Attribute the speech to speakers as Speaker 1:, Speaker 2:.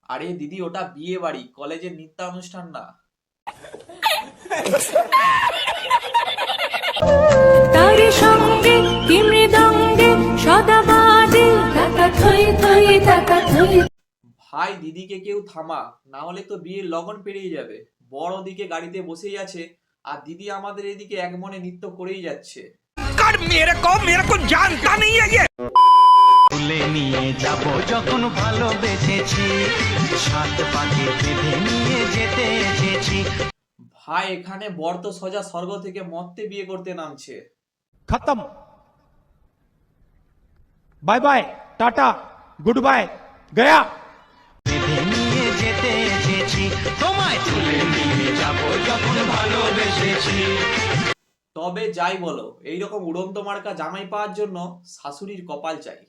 Speaker 1: আরে দিদি, ওটা বিয়ে বাড়ি, কলেজের নৃত্যানুষ্ঠান না।
Speaker 2: তার সঙ্গে কি মৃদঙ্গে সদাবাদে টাকা থই থই টাকা থই।
Speaker 1: ভাই, দিদিকে কেউ থামা, না হলে তো বিয়ের লগন পেরিয়ে যাবে। বড় ওদিকে গাড়িতে বসেই আছে, আর দিদি আমাদের এদিকে এক মনে নৃত্য করেই যাচ্ছে।
Speaker 3: मेरे को जानता नहीं है ये।
Speaker 4: তুলে নিয়ে যাব যখন ভালোবেসেছি, সাত পাকে বেঁধে নিয়ে যেতে এসেছি।
Speaker 1: ভাই, এখানে বর তো সোজা স্বর্গ থেকে মর্তে বিয়ে করতে নামছে।
Speaker 5: खत्म, bye bye, tata, good bye, गया।
Speaker 4: বেঁধে নিয়ে যেতে এসেছি, তোমায় তুলে নিয়ে যাব যখন ভালোবেসেছি।
Speaker 1: তবে যাই বলো, এইরকম উড়ন্ত মার্কা জামাই পাওয়ার জন্য শাশুড়ির কপাল চাই।